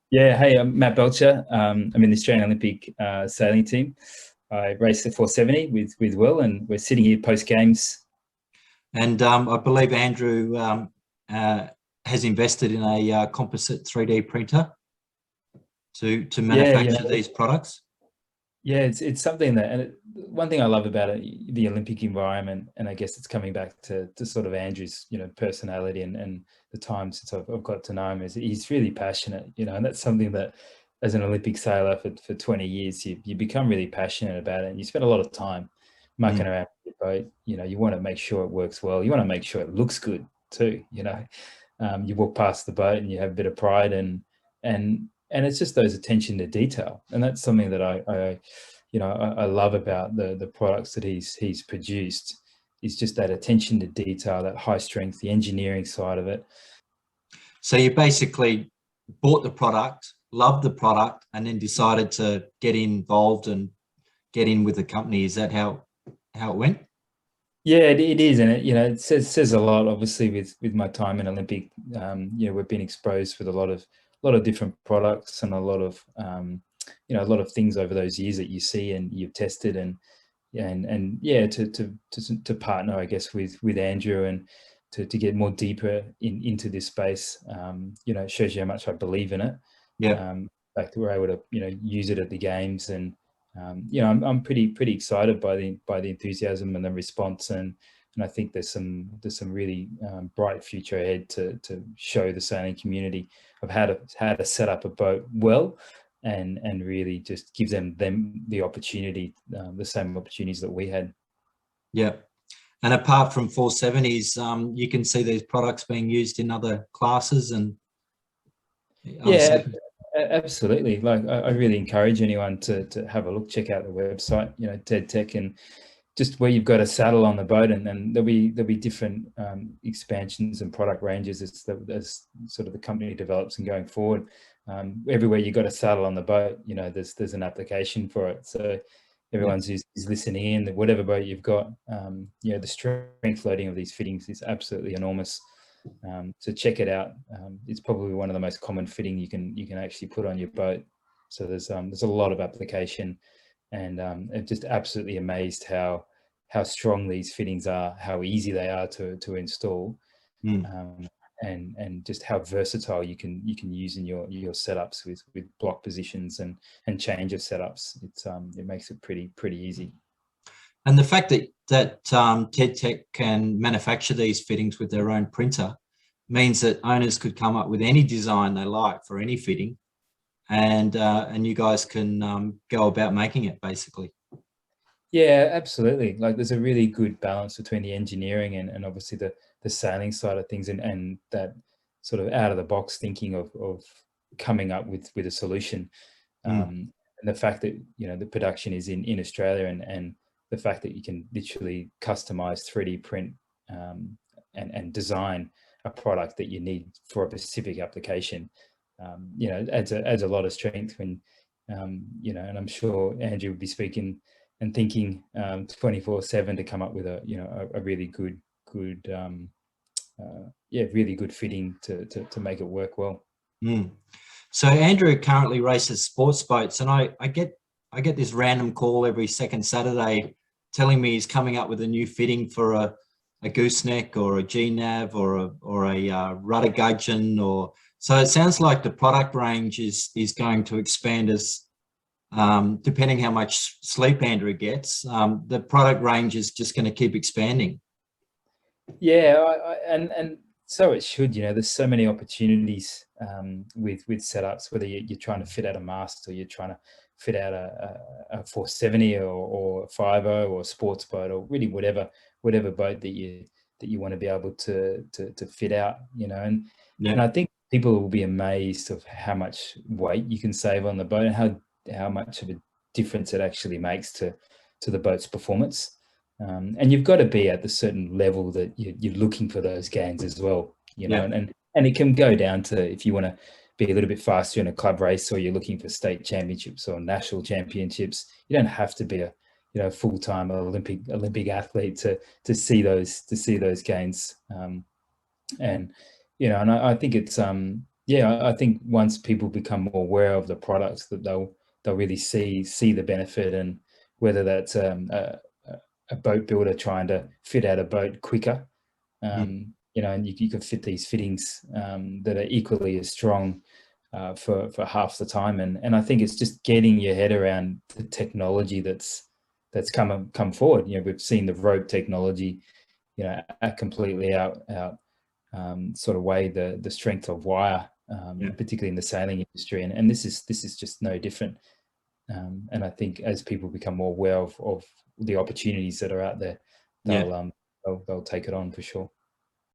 Yeah, hey, I'm Matt Belcher. I'm in the Australian Olympic sailing team. I raced the 470 with Will, and we're sitting here post games. And I believe Andrew uh, has invested in a composite 3D printer to Yeah, manufacture these products. yeah, it's something that, one thing I love about it, the Olympic environment, and I guess it's coming back to sort of Andrew's, personality and the time since I've got to know him, is he's really passionate, and that's something that as an Olympic sailor for 20 years, you become really passionate about it, and you spend a lot of time mucking Mm. around with your boat. You want to make sure it works well. You want to make sure it looks good too. You walk past the boat and you have a bit of pride, and it's just those attention to detail, and that's something that I love about the products that he's produced, is just that attention to detail, that high strength, the engineering side of it. So you basically bought the product, loved the product, and then decided to get involved and get in with the company. Is that how it went? Yeah, it is, and it says a lot. Obviously, with my time in Olympic, we've been exposed with a lot of different products and a lot of things over those years that you see and you've tested, and yeah, to partner, I guess, with Andrew, and to get more deeper into this space. It shows you how much I believe in it. Yeah. In fact, we're able to use it at the games, and I'm pretty excited by the enthusiasm and the response, and I think there's some really bright future ahead to show the sailing community of how to set up a boat well, and really just give them the opportunity, the same opportunities that we had. Yeah. And apart from 470s, you can see these products being used in other classes and other Yeah, sections. absolutely. Like, I really encourage anyone to have a look, check out the website, TedTec, and just where you've got a saddle on the boat, and then there'll be different expansions and product ranges as sort of the company develops and going forward. Everywhere you've got a saddle on the boat, there's an application for it. So Yeah. everyone's who's listening in, that whatever boat you've got, the strength loading of these fittings is absolutely enormous. So check it out. It's probably one of the most common fitting you can actually put on your boat. So there's a lot of application, and I'm just absolutely amazed how strong these fittings are, how easy they are to install, Mm. and just how versatile you can use in your setups with block positions and change of setups. It makes it pretty easy. And the fact that TedTec can manufacture these fittings with their own printer means that owners could come up with any design they like for any fitting, and you guys can go about making it basically. Yeah, absolutely. Like, there's a really good balance between the engineering and obviously the sailing side of things, and that sort of out of the box thinking of coming up with a solution. Mm. And the fact that the production is in Australia, and the fact that you can literally customize 3D print, and design a product that you need for a specific application, adds a lot of strength when, and I'm sure Andrew would be speaking and thinking 24/7 to come up with a really good, really good fitting to make it work well. Mm. So Andrew currently races sports boats, and I get this random call every second Saturday telling me he's coming up with a new fitting for a gooseneck or a G-nav or a rudder gudgeon, or so it sounds like the product range is going to expand as depending how much sleep Andrew gets. The product range is just going to keep expanding. Yeah, and so it should. There's so many opportunities with setups, whether you're trying to fit out a mast, or you're trying to fit out a 470 or a fibre or a sports boat, or really whatever boat that you want to be able to fit out. And Yeah. I think people will be amazed of how much weight you can save on the boat, and how much of a difference it actually makes to the boat's performance. And you've got to be at the certain level that you're looking for those gains as well, Yeah. and it can go down to, if you want to be a little bit faster in a club race, or you're looking for state championships or national championships. You don't have to be a full-time Olympic athlete to see those gains. And I think it's yeah, I think once people become more aware of the products, that they'll really see the benefit, and whether that's a boat builder trying to fit out a boat quicker, you know, and you can fit these fittings that are equally as strong for half the time, and I think it's just getting your head around the technology that's come forward. You know, we've seen the rope technology, you know, completely out sort of weigh the strength of wire, Yeah. particularly in the sailing industry, and this is just no different. And I think as people become more aware of the opportunities that are out there, Yeah. they'll take it on for sure.